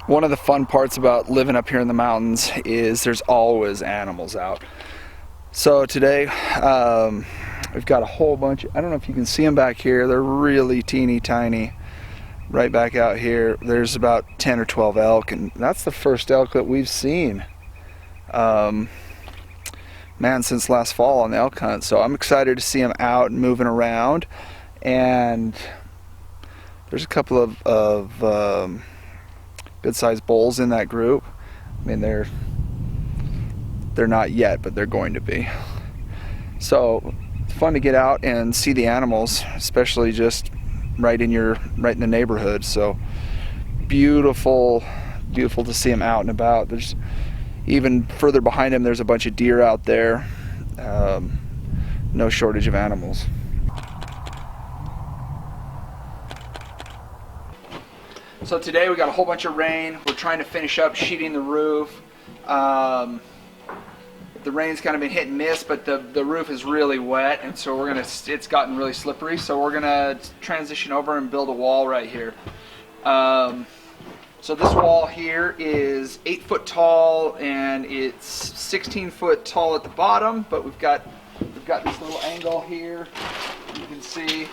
One of the fun parts about living up here in the mountains is there's always animals out. So today we've got a whole bunch. I don't know if you can see them back here. They're really teeny tiny. Right back out here, there's about 10 or 12 elk, and that's the first elk that we've seen, man, since last fall on the elk hunt. So I'm excited to see them out and moving around. And there's a couple of good-sized bulls in that group. I mean, they're not yet, but they're going to be. So it's fun to get out and see the animals, especially just right in the neighborhood. So beautiful to see them out and about. There's even further behind them, there's a bunch of deer out there. No shortage of animals. So today we got a whole bunch of rain. We're trying to finish up sheeting the roof. The rain's kind of been hit and miss, but the roof is really wet, and so it's gotten really slippery. So we're gonna transition over and build a wall right here. So this wall here is 8 foot tall, and it's 16 foot tall at the bottom. But we've got this little angle here, you can see.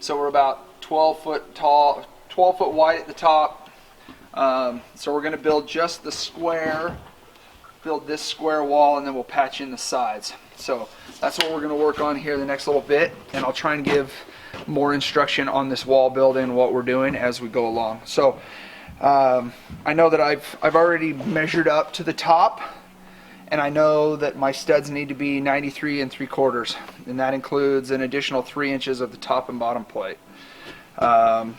So we're about 12 foot tall. 12 foot wide at the top. So we're going to build just the square, build this square wall, and then we'll patch in the sides. So that's what we're going to work on here the next little bit, and I'll try and give more instruction on this wall building, what we're doing as we go along. So I know that I've already measured up to the top, and I know that my studs need to be 93 3/4, and that includes an additional 3 inches of the top and bottom plate. And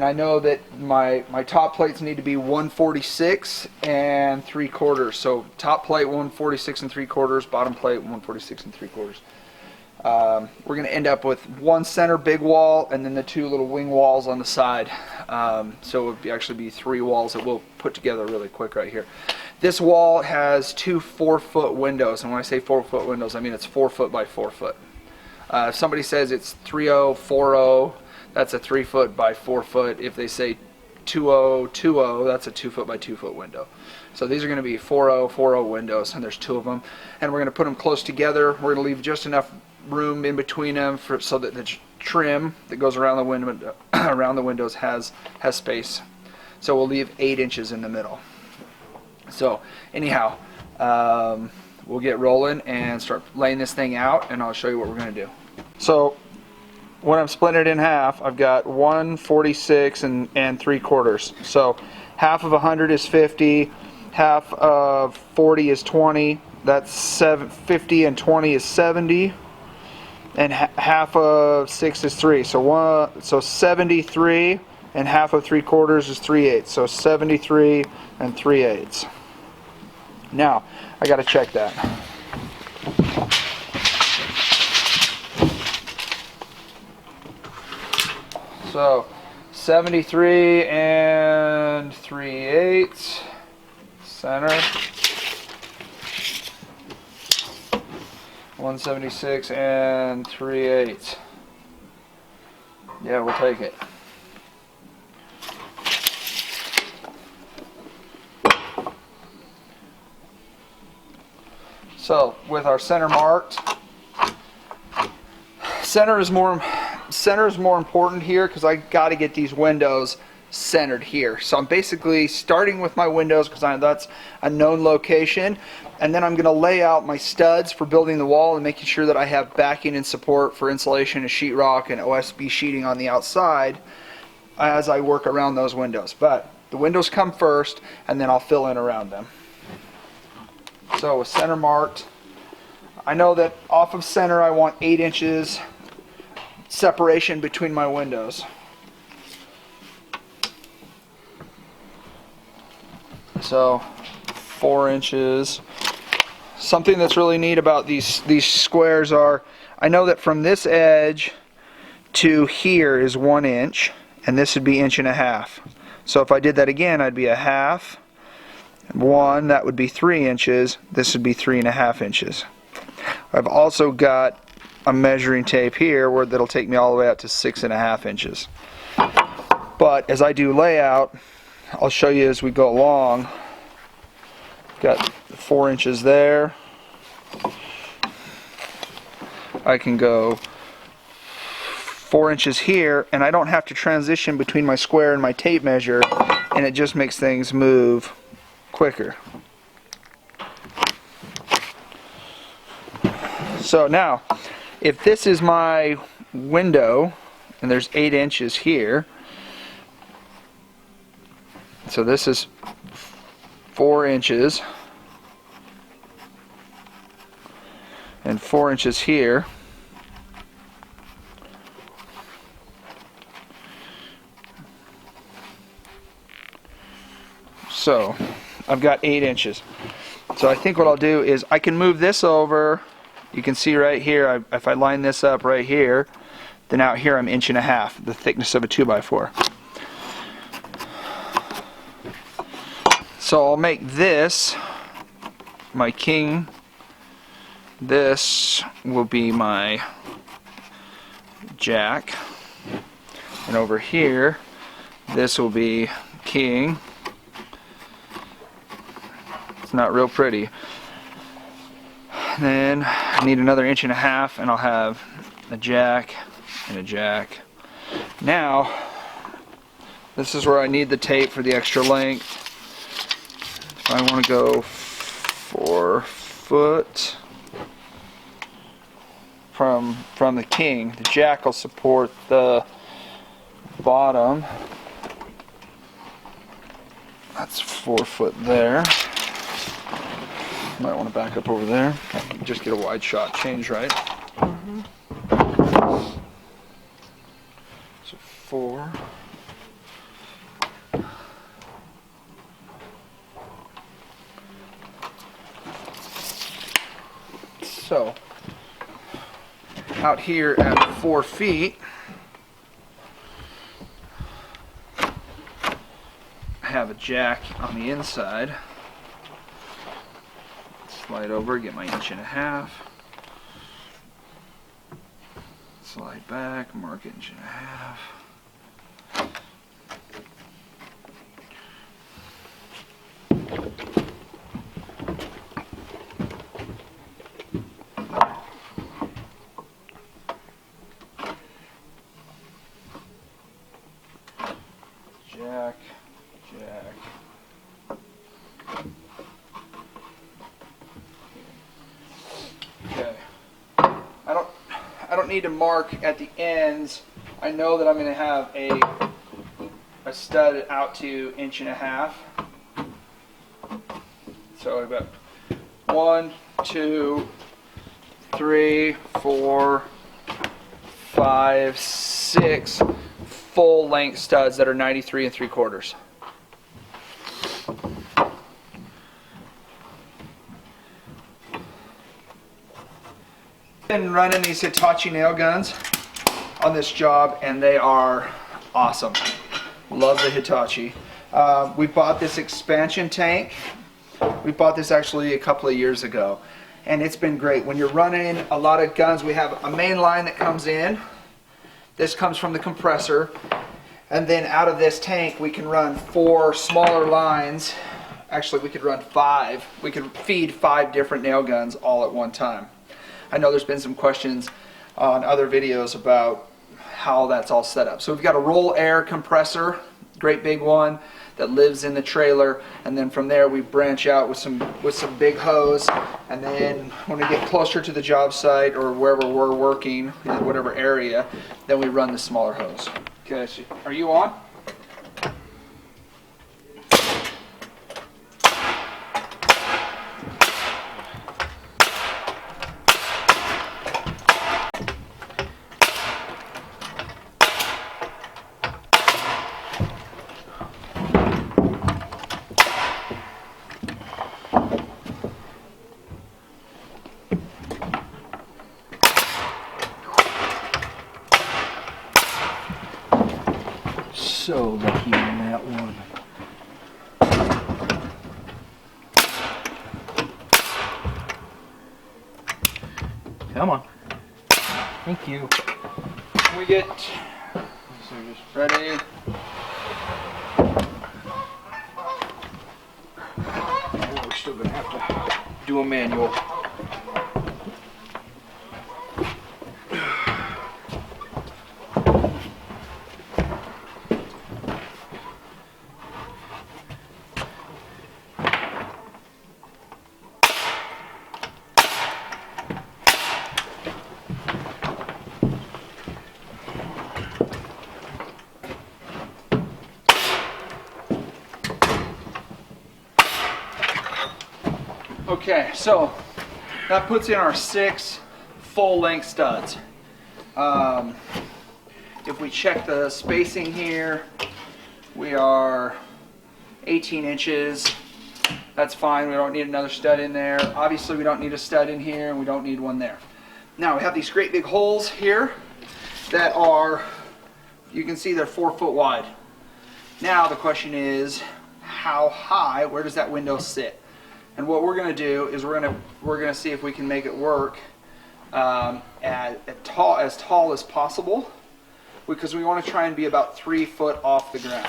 I know that my top plates need to be 146 3/4. So top plate 146 3/4, bottom plate 146 3/4. We're going to end up with one center big wall and then the 2 little wing walls on the side. So it would actually be 3 walls that we'll put together really quick right here. This wall has 2 4-foot windows, and when I say 4-foot windows, I mean it's 4 foot by 4 foot. If somebody says it's 3-0, 4-0, that's a 3 foot by 4 foot. If they say 2-0, 2-0, that's a 2 foot by 2 foot window. So these are going to be 4-0, 4-0 windows, and there's 2 of them. And we're going to put them close together. We're going to leave just enough room in between them so that the trim that goes around the window, around the windows has space. So we'll leave 8 inches in the middle. So anyhow, we'll get rolling and start laying this thing out, and I'll show you what we're going to do. So when I'm splitting it in half, I've got 146 3/4. So half of 100 is 50, half of 40 is 20. That's 50 and 20 is 70, and half of 6 is 3. So 73, and half of 3/4 is 3/8. So 73 3/8. Now I got to check that. So 73 3/8 center, 176 3/8. Yeah, we'll take it. So with our center marked, center is more important here because I got to get these windows centered here. So I'm basically starting with my windows because that's a known location, and then I'm going to lay out my studs for building the wall and making sure that I have backing and support for insulation and sheetrock and OSB sheeting on the outside as I work around those windows. But the windows come first, and then I'll fill in around them. So with center marked, I know that off of center I want 8 inches separation between my windows. So 4 inches. Something that's really neat about these squares are, I know that from this edge to here is 1 inch, and this would be 1.5 inches. So if I did that again, I'd be 1/2. 1, that would be 3 inches. This would be 3.5 inches. I've also got a measuring tape here that'll take me all the way out to 6.5 inches. But as I do layout, I'll show you as we go along. Got 4 inches there. I can go 4 inches here, and I don't have to transition between my square and my tape measure, and it just makes things move quicker. So now, if this is my window, and there's 8 inches here, so this is 4 inches, and 4 inches here. So I've got 8 inches. So I think what I'll do is I can move this over. You can see right here, if I line this up right here, then out here I'm 1.5 inches, the thickness of a 2x4. So I'll make this my king. This will be my jack. And over here, this will be king. It's not real pretty. Then I need another 1.5 inches, and I'll have a jack and a jack. Now, this is where I need the tape for the extra length. If I want to go 4 foot from the king, the jack will support the bottom. That's 4 foot there. Might want to back up over there. Just get a wide shot change, right? Mm-hmm. So 4. So out here at 4 feet, I have a jack on the inside. Slide over, get my 1.5 inches. Slide back, mark 1.5 inches. Jack, jack. Okay. I don't need to mark at the ends. I know that I'm going to have a stud out to 1.5 inches. So I've got 1, 2, 3, 4, 5, 6 full length studs that are 93 3/4. Been running these Hitachi nail guns on this job, and they are awesome. Love the Hitachi. We bought this expansion tank. We bought this actually a couple of years ago, and it's been great. When you're running a lot of guns, we have a main line that comes in. This comes from the compressor, and then out of this tank we can run 4 smaller lines. Actually, we could run 5. We could feed 5 different nail guns all at one time. I know there's been some questions on other videos about how that's all set up. So we've got a roll air compressor, great big one that lives in the trailer, and then from there we branch out with some big hose, and then when we get closer to the job site or wherever we're working, in whatever area, then we run the smaller hose. Okay, so are you on? So lucky on that one. Come on. Thank you. We get, so just ready. Still gonna have to do a manual. Okay, so that puts in our 6 full-length studs. If we check the spacing here, we are 18 inches. That's fine. We don't need another stud in there. Obviously, we don't need a stud in here, and we don't need one there. Now, we have these great big holes here that are, you can see they're 4 foot wide. Now, the question is, how high, where does that window sit? And what we're going to do is we're going to see if we can make it work as tall as possible, because we want to try and be about 3 foot off the ground.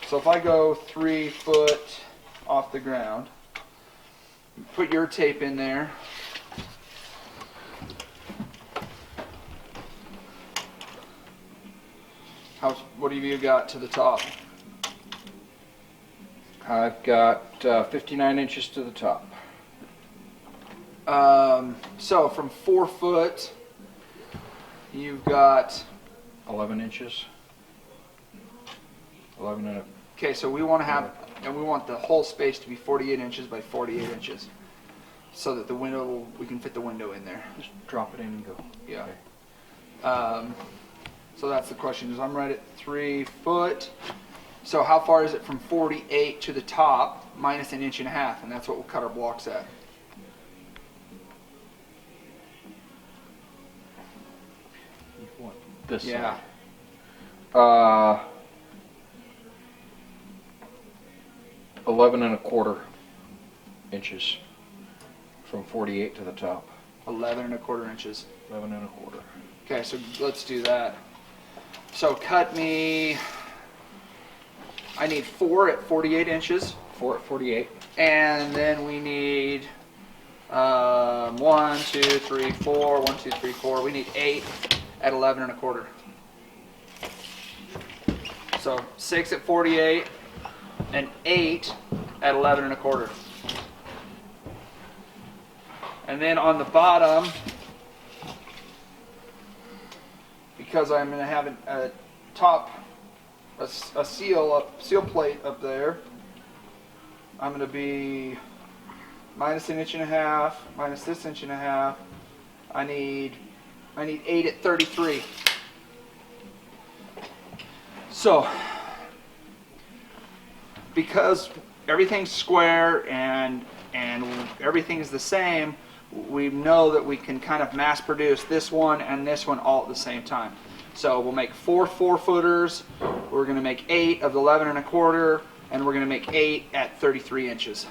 So if I go 3 foot off the ground, put your tape in there. What have you got to the top? I've got 59 inches to the top. So from 4 foot, you've got 11 inches. 11 and a... Okay, so we want to have, and we want the whole space to be 48 inches by 48 inches, so that the window, we can fit the window in there. Just drop it in and go. Yeah. Okay. So that's the question, is I'm right at 3 foot. So how far is it from 48 to the top, minus 1.5 inches, and that's what we'll cut our blocks at. What? This Yeah. side. 11 and a quarter inches from 48 to the top. 11 1/4 inches. 11 and a quarter. Okay, so let's do that. So cut me, I need 4 at 48 inches. 4 at 48. And then we need 1, 2, 3, 4, 1, 2, 3, 4. We need 8 at 11 1/4. So 6 at 48 and 8 at 11 1/4. And then on the bottom, because I'm going to have a top, a seal plate up there, I'm going to be minus 1.5 inches, minus this 1.5 inches. I need 8 at 33. So, because everything's square and everything's the same, we know that we can kind of mass produce this one and this one all at the same time. So we'll make 4 4-footers. We're going to make 8 of the 11 1/4, and we're going to make 8 at 33 inches.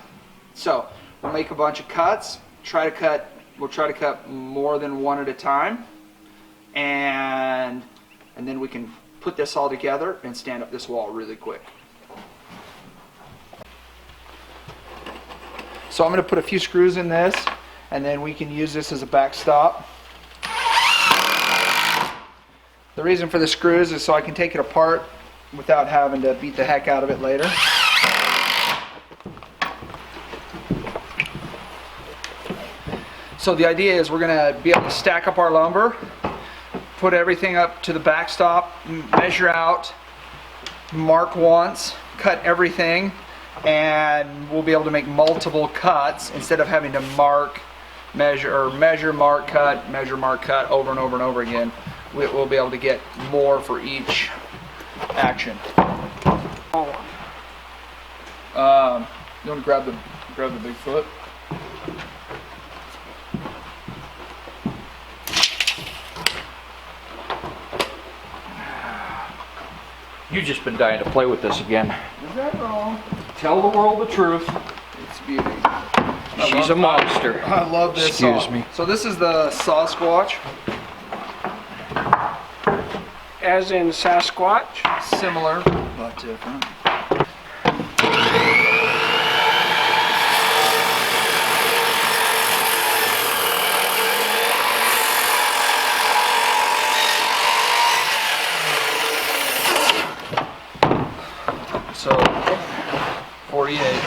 So we'll make a bunch of cuts. We'll try to cut more than one at a time, and then we can put this all together and stand up this wall really quick. So I'm going to put a few screws in this, and then we can use this as a backstop. The reason for the screws is so I can take it apart without having to beat the heck out of it later. So the idea is we're going to be able to stack up our lumber, put everything up to the backstop, measure out, mark once, cut everything, and we'll be able to make multiple cuts instead of having to measure, mark, cut over and over and over again. We'll be able to get more for each action. You want to grab the big foot? You've just been dying to play with this again. Is that wrong? Tell the world the truth. It's beauty. She's a monster. I love this. Excuse saw. me. So this is the Sasquatch. As in Sasquatch? Similar, but different. 48.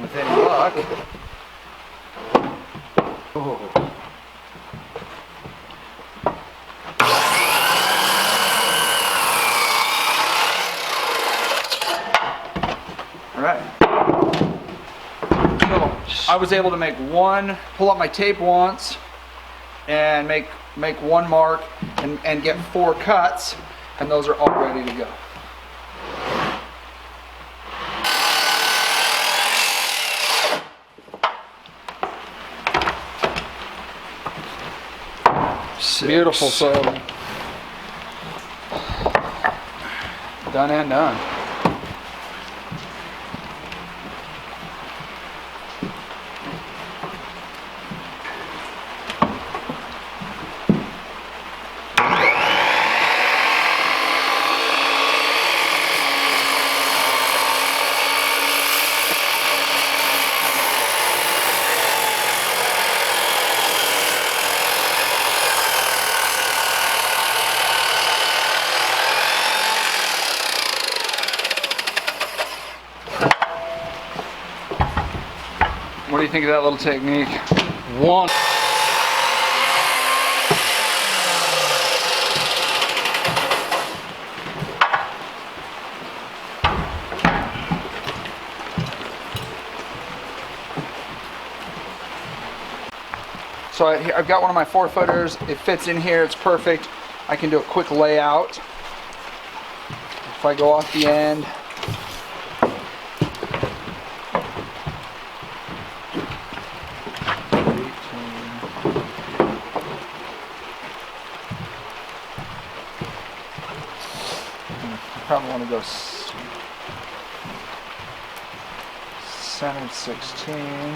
With any luck. Oh. All right. So I was able to pull up my tape once and make one mark and get 4 cuts, and those are all ready to go. Beautiful, so done and done. What do you think of that little technique? One. So I've got one of my 4-footers. It fits in here. It's perfect. I can do a quick layout. If I go off the end, probably want to go centered 16.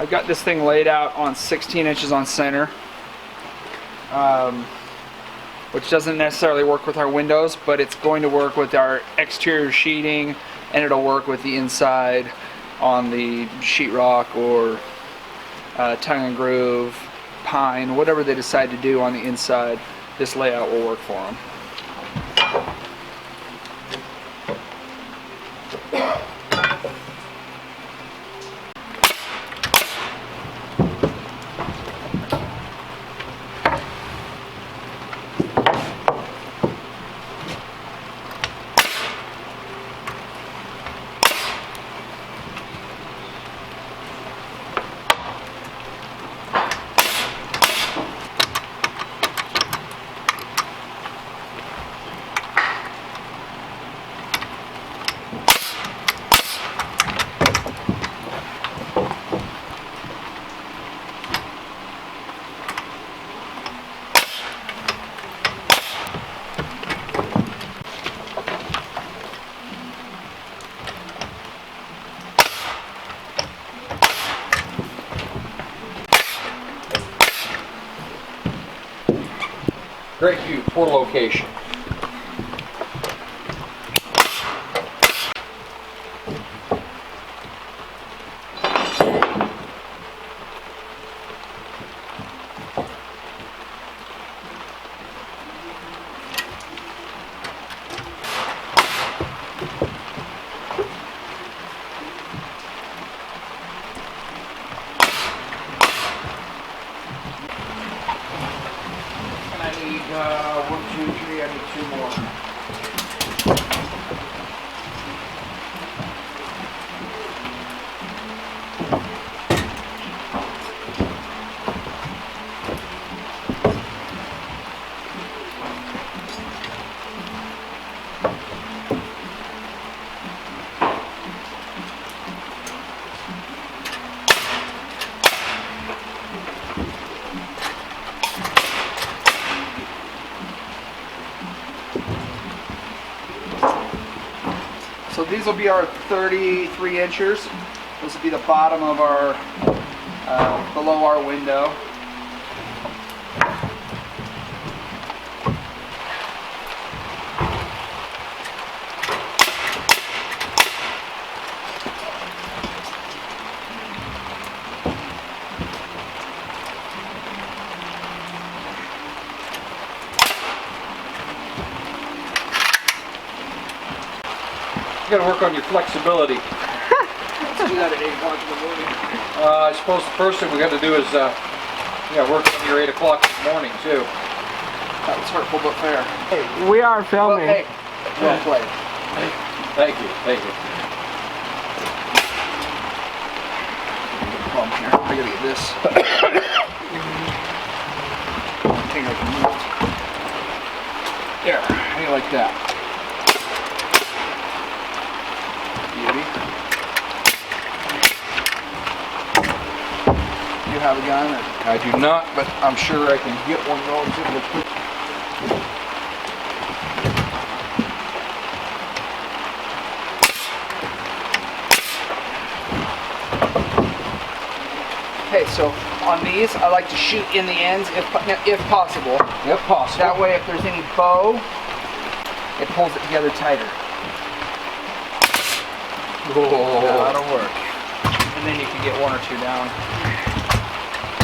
I've got this thing laid out on 16 inches on center, which doesn't necessarily work with our windows, but it's going to work with our exterior sheeting, and it'll work with the inside on the sheetrock or tongue and groove, pine, whatever they decide to do on the inside. This layout will work for them. Great view, poor location. I need 1, 2, 3. I need 2 more. So these will be our 33 inchers. This will be the bottom of our our window. You gotta work on your flexibility. Let's do that at 8 o'clock in the morning. I suppose the first thing we got to do is work on your 8 o'clock in the morning too. That was hurtful but fair. We are Well, filming. hey, well played. Thank you, thank you. Come here, I gotta get this. I think I can move it. There, how do you like that? Beauty. You have a gun? Or? I do not, but I'm sure I can get one relatively quick. Okay, so on these, I like to shoot in the ends if possible. If possible. That way, if there's any bow, it pulls it together tighter. That'll work. And then you can get one or two down.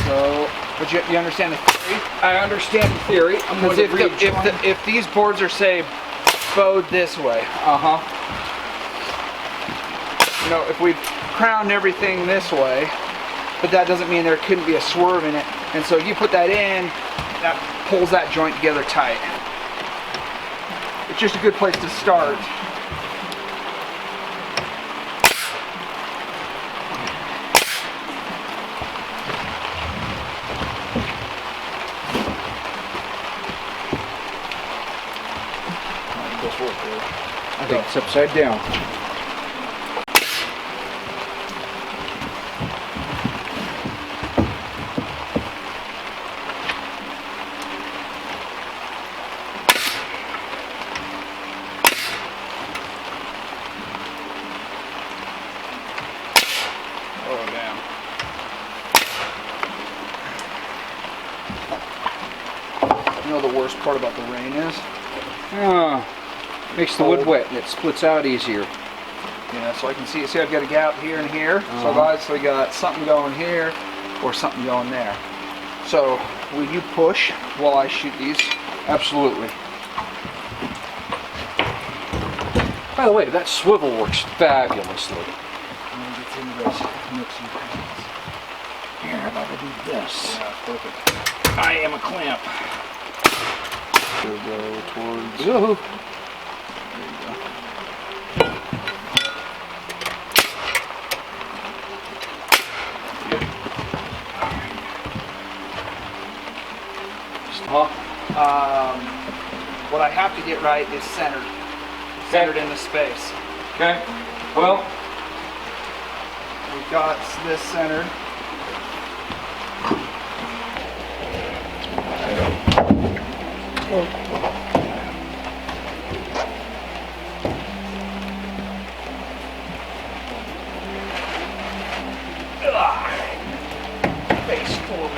So, but you understand the theory? I understand the theory. I'm going Because to if these boards are, say, bowed this way, you know, if we've crowned everything this way, but that doesn't mean there couldn't be a swerve in it. And so you put that in, that pulls that joint together tight. It's just a good place to start. I think it's upside down. Oh, damn. You know the worst part about the rain is? Makes the wood wet and it splits out easier. Yeah, so I can see I've got a gap here and here. So I've obviously got something going here or something going there. So will you push while I shoot these? Absolutely. By the way, that swivel works fabulously. Here, how about I do this? Yeah, perfect. I am a clamp. So go towards. Woohoo. There you go. What I have to get right is centered. Centered in the space. Okay. Well, We've got this centered. Face forward.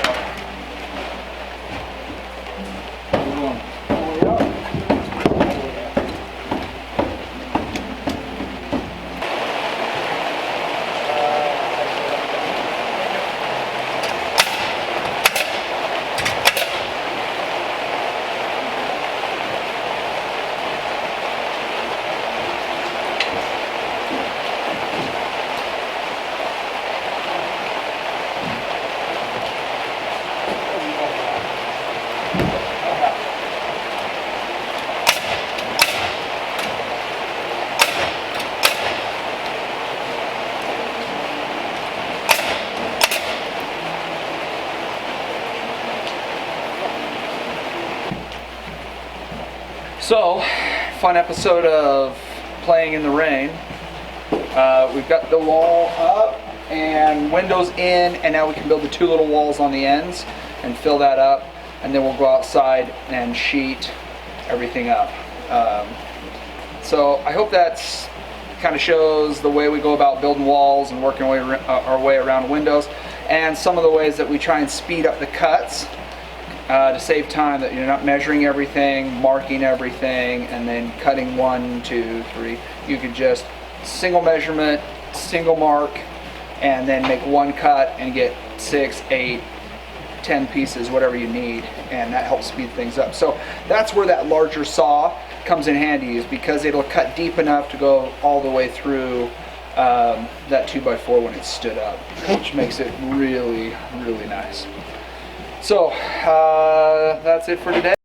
So, fun episode of playing in the rain. We've got the wall up and windows in, and now we can build the two little walls on the ends and fill that up, and then we'll go outside and sheet everything up. So I hope that's kind of shows the way we go about building walls and working our way around windows. and some of the ways that we try and speed up the cuts to save time, that you're not measuring everything, marking everything, and then cutting 1, 2, 3. You could just single measurement, single mark, and then make one cut and get 6, 8, 10 pieces, whatever you need, and that helps speed things up. So that's where that larger saw comes in handy, is because it'll cut deep enough to go all the way through that 2x4 when it's stood up, which makes it really, really nice. So that's it for today.